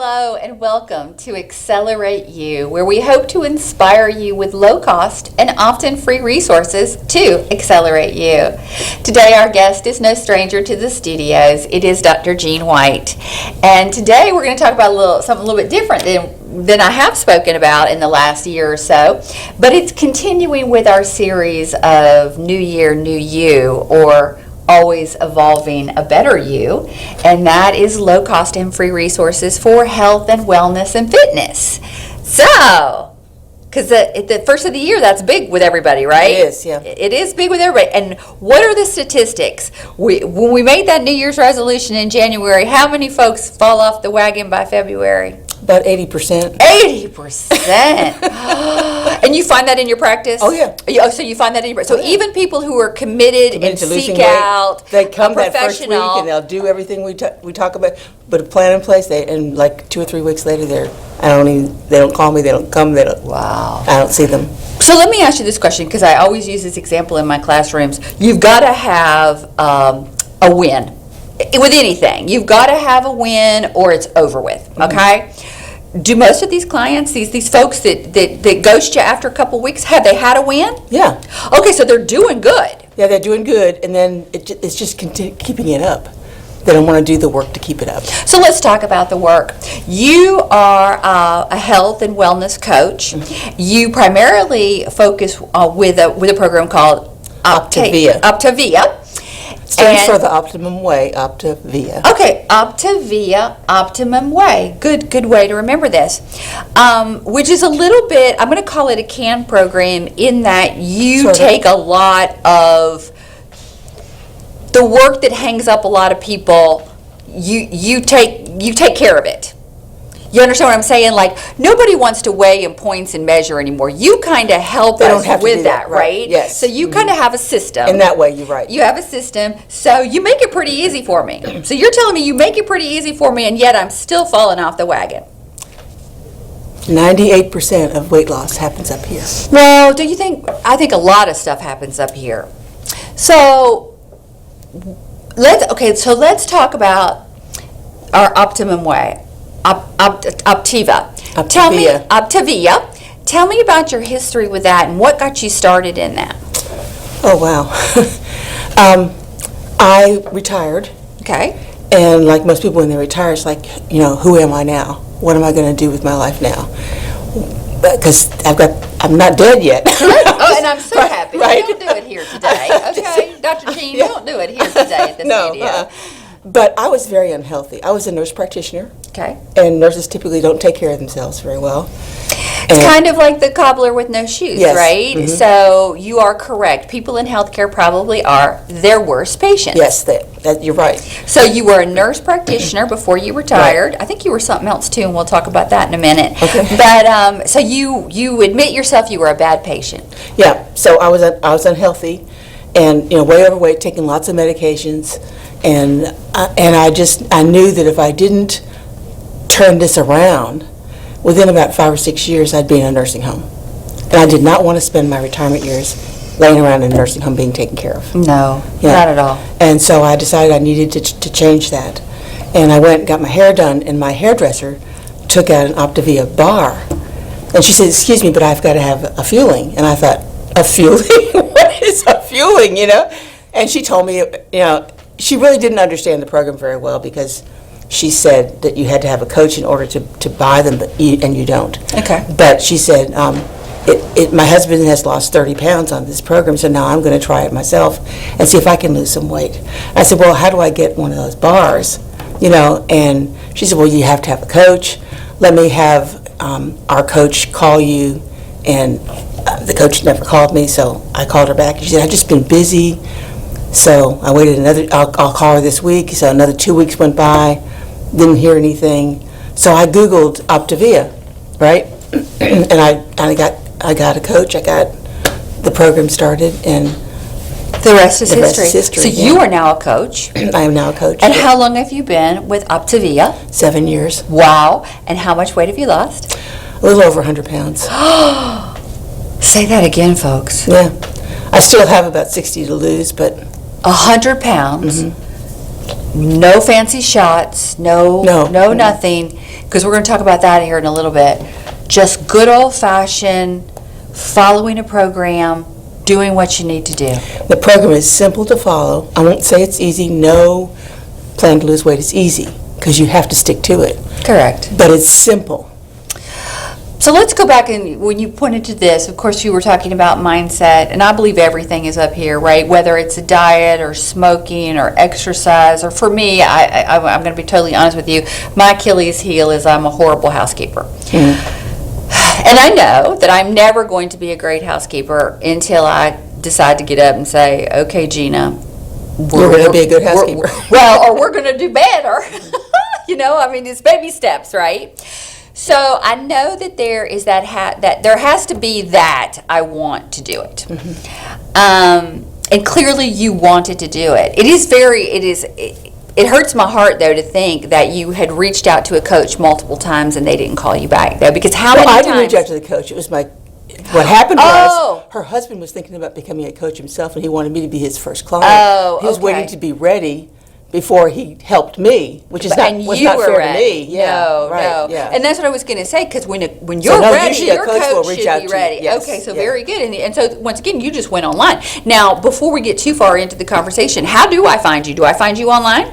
Hello and welcome to Accelerate You, where we hope to inspire you with low-cost and often free resources to accelerate you. Today our guest is no stranger to the studios. It is Dr. Jean White. And today we're going to talk about something a little bit different than I have spoken about in the last year or so. But it's continuing with our series of New Year, New You, or always evolving a better you, and that is low cost and free resources for health and wellness and fitness. So, because the first of the year, that's big with everybody, right? It is, yeah. It is big with everybody. And what are the statistics? When we made that New Year's resolution in January, how many folks fall off the wagon by February? About 80%. 80%. And you find that in your practice? Oh, yeah. So you find that in your practice. So Oh, yeah. even people who are committed and To seek losing weight, out they come a that first week professional. and they'll do everything we talk about, but a plan in place. And like 2 or 3 weeks later, they don't call me, they don't come, Wow. I don't see them. So let me ask you this question, because I always use this example in my classrooms. You've got to have a win with anything. You've got to have a win or it's over with, okay? Do most of these clients, these folks that ghost you after a couple weeks, have they had a win? Yeah. Okay, so they're doing good. Yeah, they're doing good, and then it's just keeping it up. They don't want to do the work to keep it up. So let's talk about the work. You are a health and wellness coach. You primarily focus with a program called Optavia. Optavia. Stands for the Optimum Way, Optavia. Okay, Optavia, Optimum Way. Good way to remember this. Which is a little bit, I'm going to call it a CAN program, in that you Sort of. take a lot of the work that hangs up a lot of people. You take care of it. You understand what I'm saying? Like, nobody wants to weigh in points and measure anymore. You kind of help They don't us have to with do that, that, right? right? Yes. So you kind of have a system. In that way, you're right. You have a system, so you make it pretty easy for me. So you're telling me you make it pretty easy for me, and yet I'm still falling off the wagon. 98% of weight loss happens up here. Well, do you think? I think a lot of stuff happens up here. So let's talk about our Optimum Way, Optiva. Optavia. Optavia. Tell me about your history with that and what got you started in that. Oh, wow. I retired. Okay. And like most people when they retire, it's like, who am I now? What am I going to do with my life now? Because I'm not dead yet. Oh, and I'm so happy. Right. We don't do it here today. Okay, Dr. Jean, we don't do it here today at the studio. But I was very unhealthy. I was a nurse practitioner, Okay. and nurses typically don't take care of themselves very well. It's kind of like the cobbler with no shoes, Yes. right? Mhm. So you are correct. People in healthcare probably are their worst patients. Yes, that you're right. So you were a nurse practitioner before you retired. I think you were something else too, and we'll talk about that in a minute. Okay. But so you admit yourself you were a bad patient. Yeah, so I was unhealthy, and way overweight, taking lots of medications, and I knew that if I didn't turn this around, within about 5 or 6 years, I'd be in a nursing home, and I did not want to spend my retirement years laying around in a nursing home being taken care of. No, Yeah. not at all. And so I decided I needed to change that, and I went and got my hair done, and my hairdresser took out an Optavia bar, and she said, "Excuse me, but I've got to have a fueling." And I thought, a fueling? What is a fueling, And she told me, she really didn't understand the program very well, because she said that you had to have a coach in order to buy them, and you don't. Okay. But she said, my husband has lost 30 pounds on this program, so now I'm going to try it myself and see if I can lose some weight. I said, well, how do I get one of those bars? And she said, well, you have to have a coach. Let me have our coach call you. And the coach never called me, so I called her back. She said, I've just been busy. So I waited I'll call her this week. So another 2 weeks went by, didn't hear anything. So I Googled Optavia, right? And I got a coach. I got the program started, and The rest is The rest history. is history, So yeah. you are now a coach. I am now a coach. And how long have you been with Optavia? 7 years. Wow. And how much weight have you lost? A little over 100 pounds. Say that again, folks. Yeah. I still have about 60 to lose, but 100 pounds. No fancy shots. No No. nothing. because we're going to talk about that here in a little bit. Just good old-fashioned following a program, doing what you need to do. The program is simple to follow. I won't say it's easy. No plan to lose weight is easy because you have to stick to it. Correct. But it's simple. So let's go back, and when you pointed to this, of course, you were talking about mindset, and I believe everything is up here, right? Whether it's a diet or smoking or exercise, or for me, I'm going to be totally honest with you, my Achilles heel is I'm a horrible housekeeper. And I know that I'm never going to be a great housekeeper until I decide to get up and say, okay, Gina, You're going to be a good housekeeper. or we're going to do better. It's baby steps, right? So I know that there is that there has to be that I want to do it. And clearly you wanted to do it. It hurts my heart, though, to think that you had reached out to a coach multiple times and they didn't call you back, though, because how many times? I didn't reach out to the coach. It was what happened was her husband was thinking about becoming a coach himself, and he wanted me to be his first client. He was waiting to be ready before he helped me, which is not fair to me. No. Yeah. And that's what I was going to say, because when you're ready, your coach should be ready. Yes. Okay, so very good. And so once again, you just went online. Now, before we get too far into the conversation, how do I find you? Do I find you online?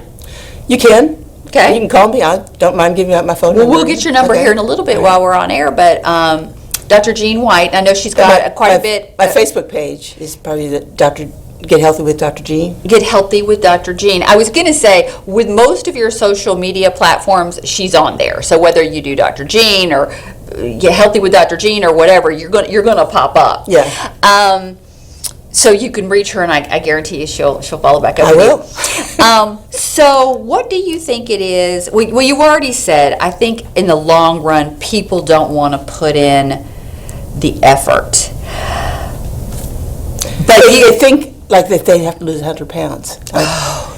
You can. Okay. You can call me. I don't mind giving out my phone number. Well, we'll get your number here in a little bit while we're on air, but Dr. Jean White, I know she's got quite a bit. My Facebook page is probably the Get Healthy with Dr. Jean. Get Healthy with Dr. Jean. I was going to say, with most of your social media platforms, she's on there. So whether you do Dr. Jean or Get Healthy with Dr. Jean or whatever, you're going to pop up. Yeah. So you can reach her, and I guarantee you she'll follow back up. I will. So what do you think it is? Well, you already said, I think in the long run, people don't want to put in the effort. But you think like that they have to lose 100 pounds.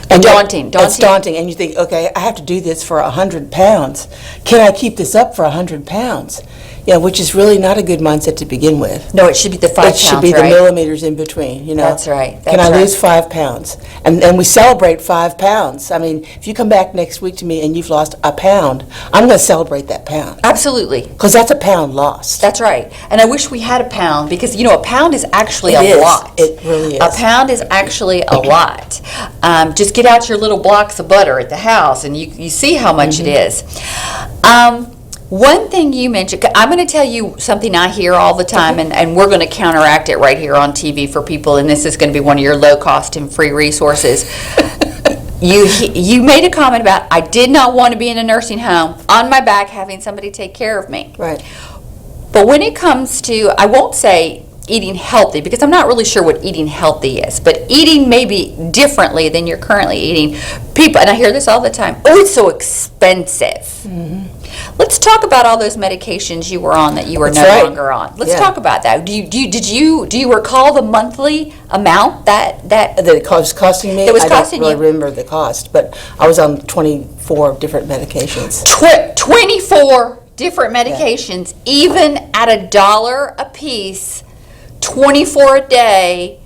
And daunting. It's daunting, and you think, okay, I have to do this for 100 pounds. Can I keep this up for 100 pounds? Which is really not a good mindset to begin with. No, it should be the 5 pounds, It should be the millimeters in between, That's right. Can I lose 5 pounds? And we celebrate 5 pounds. I mean, if you come back next week to me and you've lost a pound, I'm going to celebrate that pound. Absolutely. Because that's a pound lost. That's right. And I wish we had a pound, because, a pound is actually a lot. It really is. A pound is actually a lot. Just get out your little blocks of butter at the house, and you see how much it is. One thing you mentioned, I'm going to tell you something I hear all the time, and we're going to counteract it right here on TV for people, and this is going to be one of your low-cost and free resources. You made a comment about, I did not want to be in a nursing home on my back having somebody take care of me. Right. But when it comes to, I won't say eating healthy, because I'm not really sure what eating healthy is, but eating maybe differently than you're currently eating. People, and I hear this all the time, it's so expensive. Mm-hmm. Let's talk about all those medications you were on that you were longer on. Let's talk about that. Do you recall the monthly amount that it was costing me? It was costing you. I don't really remember the cost, but I was on 24 different medications. 24 different medications, even at $1 a piece, 24 a day.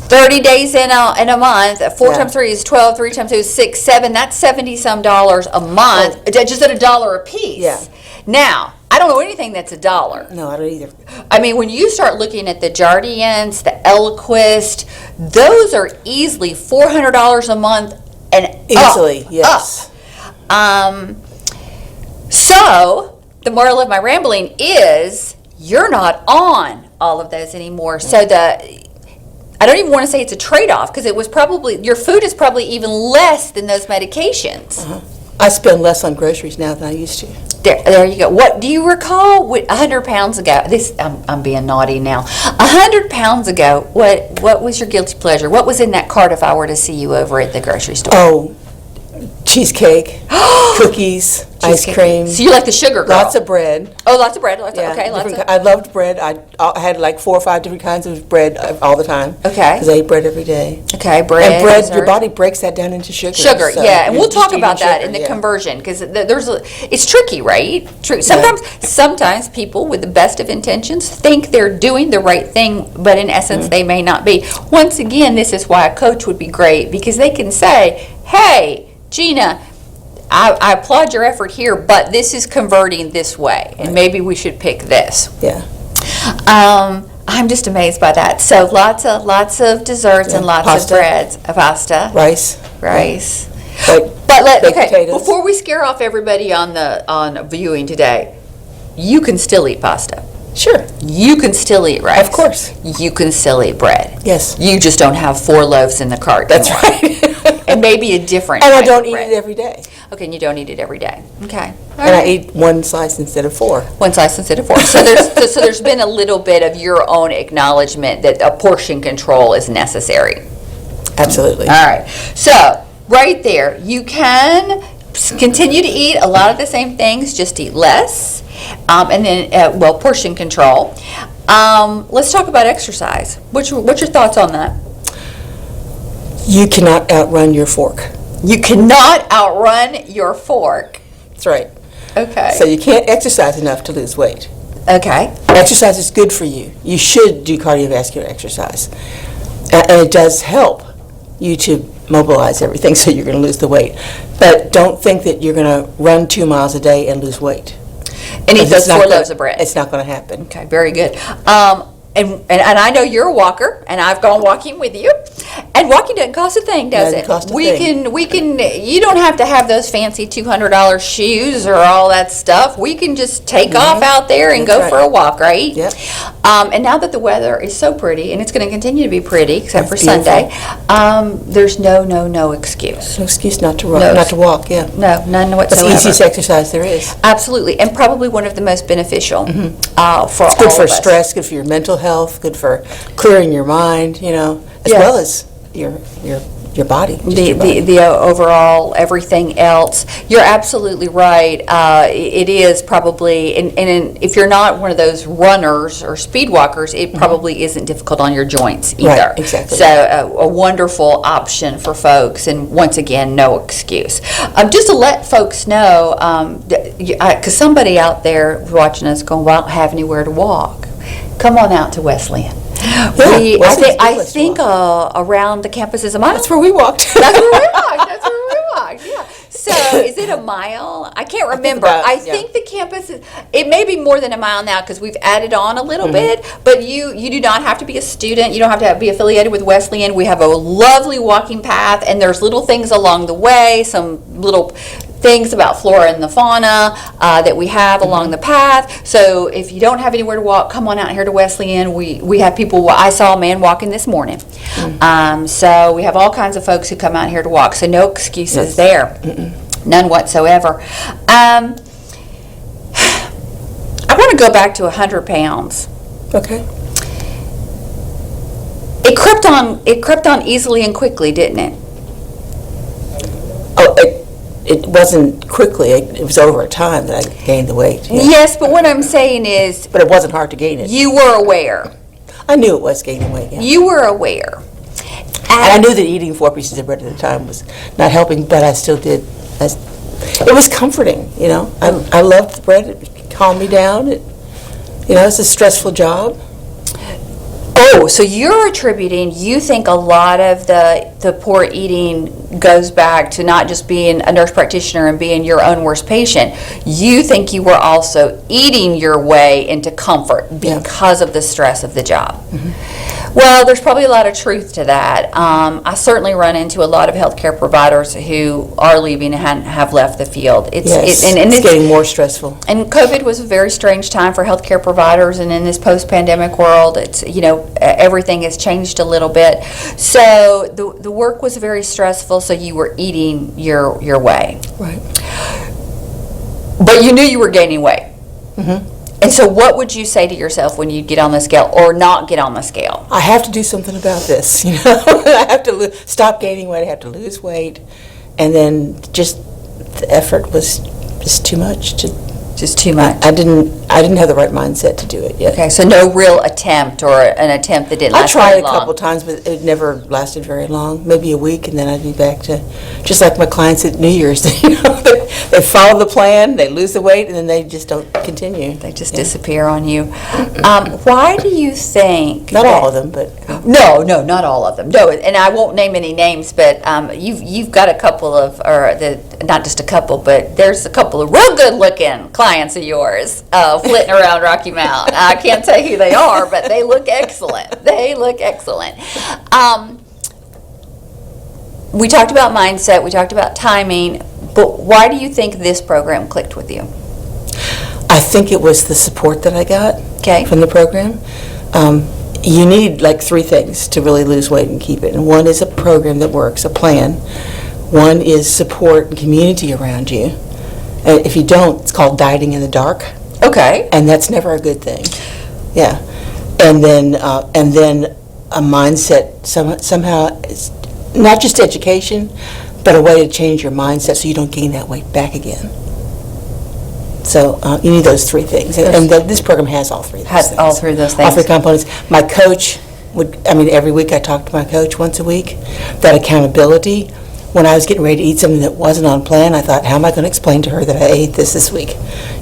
30 days in a month, 4 times 3 is 12, 3 times 2 is 6, 7, that's $70-some a month, just at $1 a piece. Yeah. Now, I don't know anything that's $1. No, I don't either. I mean, when you start looking at the Jardiance, the Eliquis, those are easily $400 a month and easily, yes. So, the moral of my rambling is, you're not on all of those anymore. So I don't even want to say it's a trade-off, because it was probably, your food is probably even less than those medications. I spend less on groceries now than I used to. There you go. What do you recall? 100 pounds ago, I'm being naughty now. 100 pounds ago, what was your guilty pleasure? What was in that cart if I were to see you over at the grocery store? Oh, cheesecake, cookies, ice cream. So you like the sugar girl? Lots of bread. Oh, lots of bread. I loved bread. I had like 4 or 5 different kinds of bread all the time. Okay. Because I ate bread every day. Okay, bread. And bread, your body breaks that down into sugar. Sugar, so yeah, and we'll talk about that in the conversion, because it's tricky, right? Sometimes people with the best of intentions think they're doing the right thing, but in essence they may not be. Once again, this is why a coach would be great, because they can say, hey, Gina, I applaud your effort here, but this is converting this way, and maybe we should pick this. Yeah. I'm just amazed by that. So lots of desserts and lots Pasta. of breads, pasta, Rice. rice. But But baked okay, potatoes. before we scare off everybody on viewing today, you can still eat pasta. Sure. You can still eat rice. Of course. You can still eat bread. Yes. You just don't have 4 loaves in the cart. That's anymore. right. And maybe a different And I type don't of eat bread. it every day. Okay, and you don't eat it every day. Okay. All And I right. eat one slice instead of 4. One slice instead of 4. So there's been a little bit of your own acknowledgement that a portion control is necessary. Absolutely. All right. So right there, you can continue to eat a lot of the same things, just eat less, and then portion control. Let's talk about exercise. What's your thoughts on that? You cannot outrun your fork. You cannot outrun your fork. That's right. Okay. So you can't exercise enough to lose weight. Okay. Exercise is good for you. You should do cardiovascular exercise. And it does help you to mobilize everything so you're going to lose the weight. But don't think that you're going to run 2 miles a day and lose weight. And eat It's those not 4 gonna- loaves of bread. It's not going to happen. Okay, very good. And I know you're a walker, and I've gone walking with you. And walking doesn't cost a thing, does Doesn't it? cost a we thing. can. You don't have to have those fancy $200 shoes or all that stuff. We can just take off out there and That's go right. for a walk, right? Yep. And now that the weather is so pretty, and it's going to continue to be pretty, except for It's beautiful. Sunday, there's no excuse. No excuse not to run, No. not to walk, yeah. No, none That's whatsoever. the easiest exercise there is. Absolutely, and probably one of the most beneficial for It's all good for of us. stress, good for your mental health, good for clearing your mind, as Yes. well as your body. just your body. The overall everything else. You're absolutely right. It is probably, and if you're not one of those runners or speed walkers, it probably isn't difficult on your joints either. Right, exactly. So a wonderful option for folks, and once again, no excuse. Just to let folks know, because somebody out there watching us going, well, I don't have anywhere to walk. Come on out to Wesleyan. Wesleyan's a good I place to think around the campus is a mile. That's where we walked. That's where we walked. That's where we walked. Yeah. So, is it a mile? I can't remember. about, I yeah. think the campus is. It may be more than a mile now because we've added on a little bit. But you do not have to be a student. You don't have to be affiliated with Wesleyan. We have a lovely walking path, and there's little things along the way. Some little things about flora and the fauna that we have along the path. So if you don't have anywhere to walk, come on out here to Wesleyan. We have people. I saw a man walking this morning. So we have all kinds of folks who come out here to walk. So no excuses there, none whatsoever. I want to go back to 100 pounds. Okay. It crept on easily and quickly, didn't it? Oh, it wasn't quickly. It was over a time that I gained the weight. Yeah. Yes, but what I'm saying is But it wasn't hard to gain it. you were aware. I knew it was gaining weight, yeah. You were aware. And I knew that eating 4 pieces of bread at a time was not helping, but I still did. It was comforting, I loved the bread. It calmed me down. It's a stressful job. Oh, so you're attributing, you think a lot of the poor eating goes back to not just being a nurse practitioner and being your own worst patient. You think you were also eating your way into comfort Yeah. because of the stress of the job. Well, there's probably a lot of truth to that. I certainly run into a lot of healthcare providers who are leaving and have left the field. Yes, and it's getting more stressful. And COVID was a very strange time for healthcare providers, and in this post-pandemic world, it's everything has changed a little bit. So the work was very stressful. So you were eating your way, Right. but you knew you were gaining weight. Mm-hmm. And so, what would you say to yourself when you get on the scale or not get on the scale? I have to do something about this, I have to stop gaining weight. I have to lose weight. And then just the effort was just too much. Just too much. I I didn't have the right mindset to do it yet. Okay, so no real attempt or an attempt that didn't I last tried very a long. couple times, but it never lasted very long, maybe a week, and then I'd be back to, just like my clients at New Year's, they follow the plan, they lose the weight, and then they just don't continue. They just disappear on you. Why do you think? Not that- all of them, but No, not all of them. No, and I won't name any names, but you've got a couple of, not just a couple, but there's a couple of real good-looking clients of yours flitting around Rocky Mount. I can't tell you who they are, but they look excellent. They look excellent. We talked about mindset. We talked about timing. But why do you think this program clicked with you? I think it was the support that I got Okay. from the program. You need like 3 things to really lose weight and keep it. And one is a program that works, a plan. One is support and community around you. And if you don't, it's called dieting in the dark, Okay. and that's never a good thing. Yeah. And then a mindset, somehow, it's not just education, but a way to change your mindset so you don't gain that weight back again. So you need those 3 things, and this program has all 3 of those Has things. all 3 of those All 3 things. components. My coach every week I talked to my coach once a week. That accountability. When I was getting ready to eat something that wasn't on plan, I thought, how am I going to explain to her that I ate this week?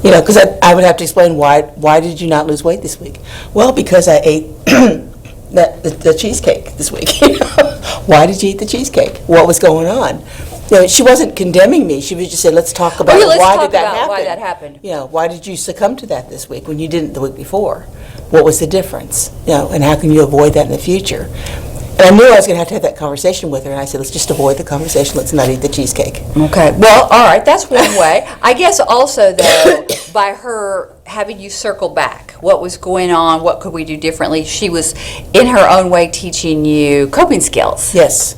Because I would have to explain, why did you not lose weight this week? Well, because I ate the cheesecake this week. Why did you eat the cheesecake? What was going on? She wasn't condemning me. She was just saying, let's talk about let's why talk did that about happen. why that happened. Why did you succumb to that this week when you didn't the week before? What was the difference? And how can you avoid that in the future? And I knew I was going to have that conversation with her, and I said, let's just avoid the conversation. Let's not eat the cheesecake. Okay. Well, all right. That's one way. I guess also, though, by her having you circle back, what was going on, what could we do differently, she was, in her own way, teaching you coping skills. Yes.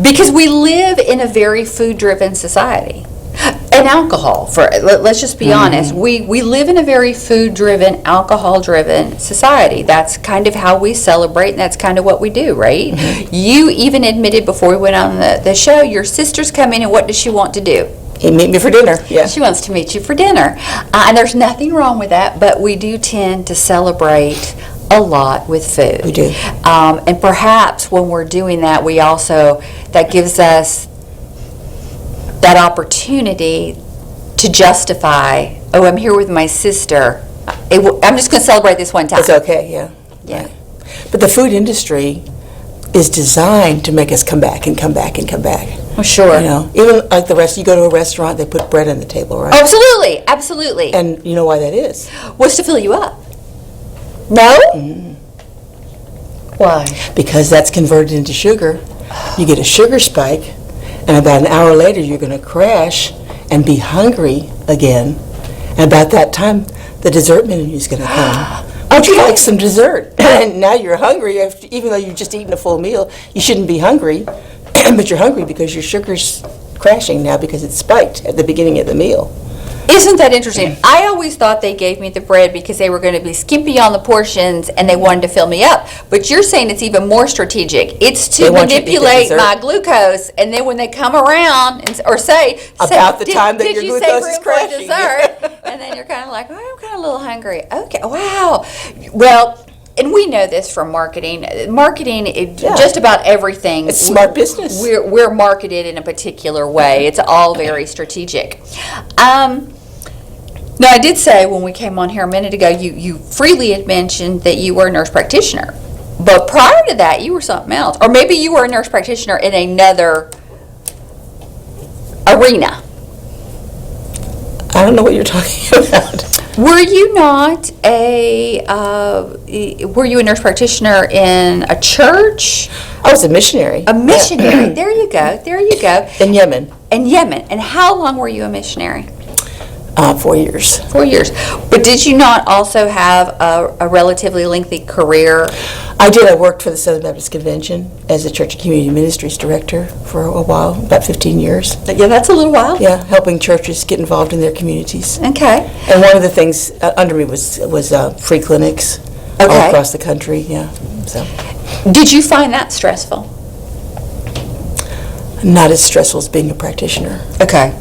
Because we live in a very food-driven society. And alcohol, let's just be honest, we live in a very food-driven, alcohol-driven society. That's kind of how we celebrate, and that's kind of what we do, right? You even admitted before we went on the show, your sister's coming, and what does she want to do? Meet me for dinner. Yeah. She wants to meet you for dinner. And there's nothing wrong with that, but we do tend to celebrate a lot with food. We do. And perhaps when we're doing that, that gives us that opportunity to justify, oh, I'm here with my sister. I'm just going to celebrate this one time. It's okay, yeah. Yeah. But the food industry is designed to make us come back and come back and come back. Well, sure. Even like you go to a restaurant, they put bread on the table, right? Absolutely, absolutely. And you know why that is? What's to fill you up? No? Why? Because that's converted into sugar. You get a sugar spike, and about an hour later you're going to crash and be hungry again. And about that time, the dessert menu is going to come. Would you like some dessert? And now you're hungry, even though you've just eaten a full meal. You shouldn't be hungry, but you're hungry because your sugar's crashing now because it's spiked at the beginning of the meal. Isn't that interesting? I always thought they gave me the bread because they were going to be skimpy on the portions and they wanted to fill me up. But you're saying it's even more strategic. It's to They want you to eat the manipulate dessert. my glucose, and then when they come around or say About the time that did your you glucose say is room for a crashing?" dessert? And then you're kind of like, oh, I'm kind of a little hungry. Okay, wow. Well, and we know this from marketing. Marketing, just about everything. It's smart business. We're marketed in a particular way. It's all very strategic. Now, I did say when we came on here a minute ago, you freely had mentioned that you were a nurse practitioner. But prior to that, you were something else. Or maybe you were a nurse practitioner in another arena. I don't know what you're talking about. Were you not were you a nurse practitioner in a church? I was a missionary. A missionary. There you go. There you go. In Yemen. In Yemen. And how long were you a missionary? 4 years. 4 years. But did you not also have a relatively lengthy career? I did. I worked for the Southern Baptist Convention as a Church and Community Ministries Director for a while, about 15 years. Yeah, that's a little while. Yeah, helping churches get involved in their communities. Okay. And one of the things under me was free clinics all Okay. across the country. Yeah, so Did you find that stressful? not as stressful as being a practitioner. Okay.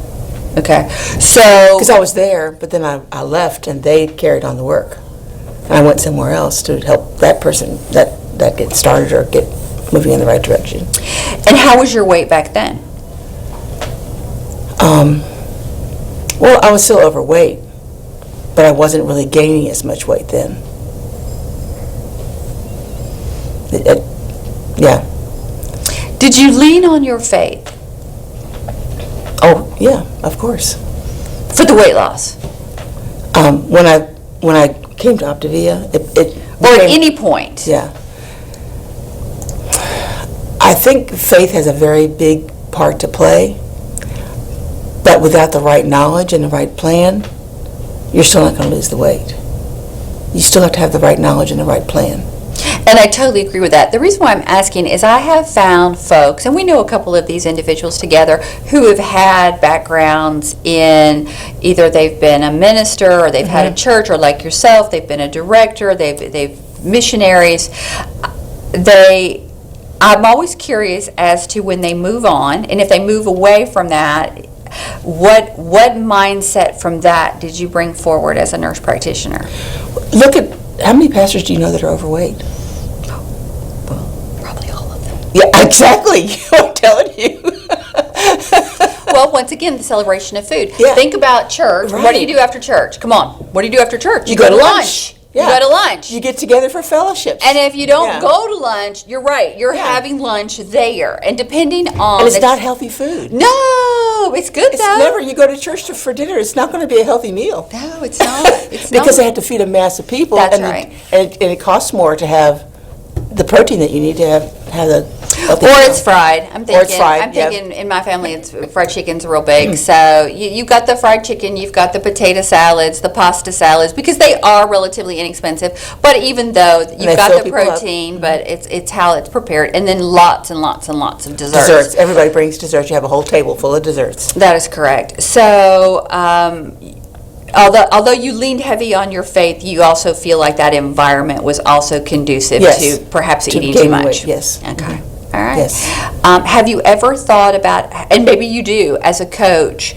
Okay. So, Because I was there, but then I left and they carried on the work. And I went somewhere else to help that person that get started or get moving in the right direction. and how was your weight back then? Well, I was still overweight, but I wasn't really gaining as much weight then. Yeah. Did you lean on your faith Oh, yeah, of course. for the weight loss? When I came to Optavia, it Or at became- any point? Yeah. I think faith has a very big part to play, but without the right knowledge and the right plan, you're still not going to lose the weight. You still have to have the right knowledge and the right plan. And I totally agree with that. The reason why I'm asking is I have found folks, and we know a couple of these individuals together, who have had backgrounds in either they've been a minister or they've had a church, or like yourself, they've been a director, they've missionaries. I'm always curious as to when they move on, and if they move away from that, what mindset from that did you bring forward as a nurse practitioner? Look at how many pastors do you know that are overweight? Probably all of them. Yeah, exactly. I'm telling you. Well, once again, the celebration of food. Yeah. Think about church. What do you Right. do after church? Come on. What do you do after church? You go to lunch. You Yeah. go to lunch. You get together for fellowships. And if you don't Yeah. go to lunch, you're right. You're Yeah. having lunch there. And depending on... And it's not healthy food. No, it's good It's though. never, you go to church for dinner, it's not going to be a healthy meal. No, it's not. It's Because they not. have to feed a mass of people. That's and right. And it costs more to have the protein that you need to have the healthy Or meal. it's fried. I'm thinking. Or it's fried, I'm yeah. thinking in my family, it's fried chicken's real big. So you got the fried chicken, you've got the potato salads, the pasta salads, because they are relatively inexpensive. But even though they you've got fill the people up. protein, but it's how it's prepared, and then lots and lots and lots of desserts. Desserts. Everybody brings desserts. You have a whole table full of desserts. That is correct. So, although you leaned heavy on your faith, you also feel like that environment was also conducive Yes. to perhaps To eating too gaining much. weight, yes. Okay. All right. Yes. Have you ever thought about, and maybe you do as a coach,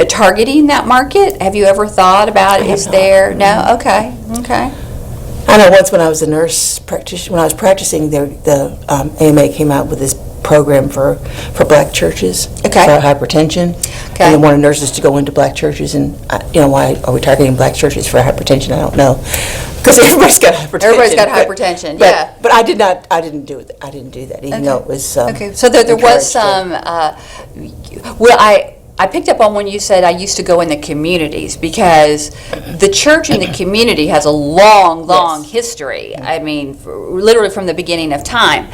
targeting that market? Have you ever thought about, is not. there? No? Okay. Okay. I know once when I was a nurse practitioner, when I was practicing, the AMA came out with this program for black churches Okay. for hypertension. Okay. And they wanted nurses to go into black churches, and why are we targeting black churches for hypertension? I don't know, because everybody's got hypertension. Everybody's got but- hypertension, but- yeah. But I didn't do it. I didn't do that, even though it was. Okay, so there was encouraged, some, well, I picked up on when you said I used to go in the communities, because the church in the community has a long, long Yes. history. I mean, literally from the beginning of time.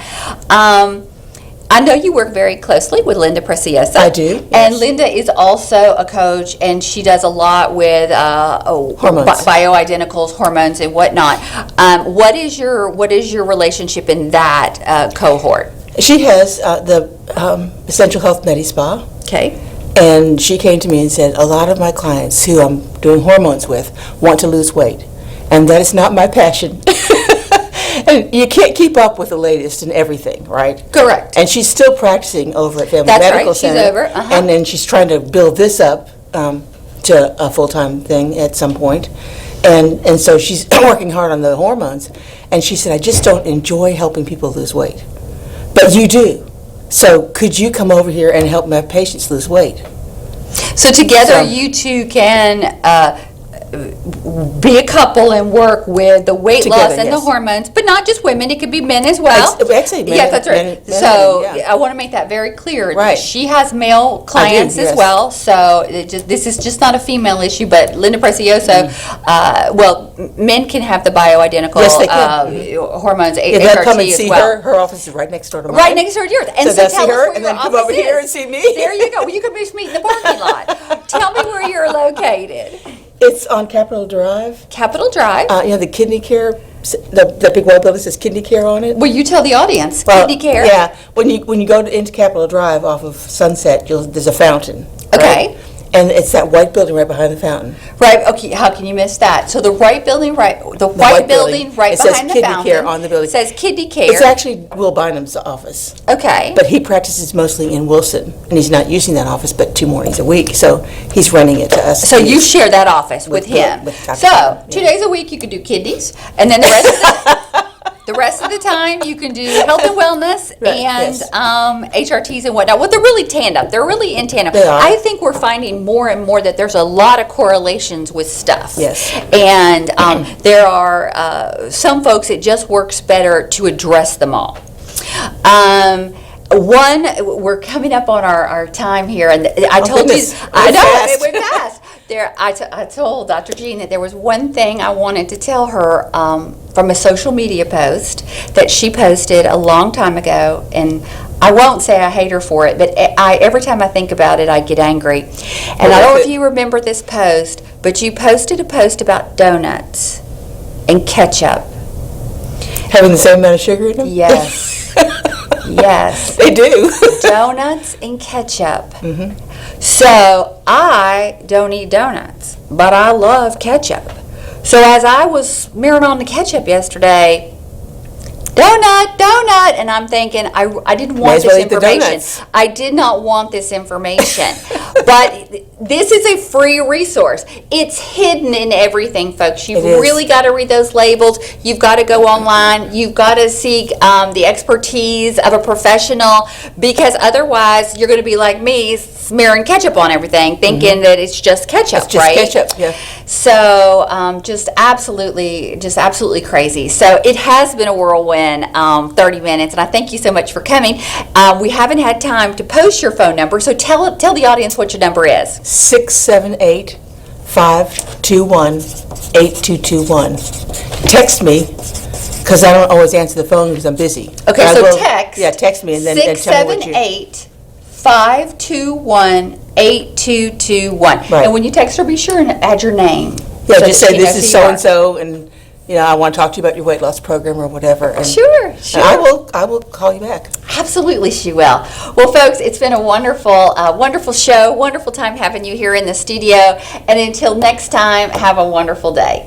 I know you work very closely with Linda Preciosa. I do, And yes. Linda is also a coach, and she does a lot with Hormones. bioidenticals, hormones, and whatnot. What is your relationship in that cohort? She has the Essential Health Medi Spa. Okay. And she came to me and said, a lot of my clients who I'm doing hormones with want to lose weight. And that is not my passion. And you can't keep up with the latest in everything, right? Correct. And she's still practicing over at Family That's Medical right, she's Center. over, uh-huh. And then she's trying to build this up to a full-time thing at some point. And so she's working hard on the hormones. And she said, I just don't enjoy helping people lose weight. But you do. So could you come over here and help my patients lose weight? So together, So- you two can be a couple and work with the weight Together, loss and the yes. hormones, but not just women, it could be men as well. Actually, men- Yeah, that's right. men- So yeah. I want to make that very clear. Right. She has male clients as yes. well, so this is just not a female issue, but Linda Precioso, men can have the bioidentical Yes, they can. hormones, Yeah, they'll come and HRT as see well. her. Her office is right next door to mine. Right next door to yours. And So they'll see tell us her where and your then come office over here is. and see me. There you go. Well, you can just meet in the parking lot. Tell me where you're located. It's on Capitol Drive. Capitol Drive. The kidney care, the big white building says kidney care on it. Will you tell the audience? Well, Kidney care. Yeah, when you go into Capitol Drive off of Sunset, there's a fountain. Okay. right? And it's that white building right behind the fountain. Right, okay, how can you miss that? So the white building, the white building right It says behind the kidney fountain. care on the building. Says kidney care. It's actually Will Bynum's office, Okay. but he practices mostly in Wilson, and he's not using that office but 2 mornings a week, so he's renting it to us. So you share that office with With Bill- him. with Dr. So, Bynum, 2 yeah. days a week you could do kidneys, and then the rest of the time you can do health and wellness Right, and yes. HRTs and whatnot. Well, they're really tandem. They're really in tandem. They are. I think we're finding more and more that there's a lot of correlations with stuff. Yes. And there are some folks it just works better to address them all. We're coming up on our time here, and I told goodness. you, I Went know, fast. it went fast. I told Dr. Jean that there was one thing I wanted to tell her from a social media post that she posted a long time ago, and I won't say I hate her for it, but every time I think about it, I get angry. And I don't know if you remember this post, but you posted a post about donuts and ketchup. Having the same amount of sugar in them? Yes. Yes. They do. Donuts and ketchup. So I don't eat donuts, but I love ketchup. So as I was smearing on the ketchup yesterday, donut, and I'm thinking, I didn't Might want as this well eat the information. donuts. I did not want this information. But this is a free resource. It's hidden in everything, folks. You've It is. really got to read those labels. You've got to go online. You've got to seek the expertise of a professional, because otherwise you're going to be like me, smearing ketchup on everything, thinking that it's just ketchup, It's just right? ketchup, yeah. So just absolutely crazy. So it has been a whirlwind 30 minutes, and I thank you so much for coming. We haven't had time to post your phone number, so tell the audience what your number is. 678-521-8221. Text me, because I don't always answer the phone because I'm busy. Okay, But I so will- text. Yeah, text me and then tell me what you... 678-521-8221. Right. And when you text her, be sure and add your name. Yeah, so just that say she this knows is who you are. so-and-so, and, I want to talk to you about your weight loss program or whatever. And Sure. and I will call you back. Absolutely, she will. Well, folks, it's been a wonderful show, wonderful time having you here in the studio. And until next time, have a wonderful day.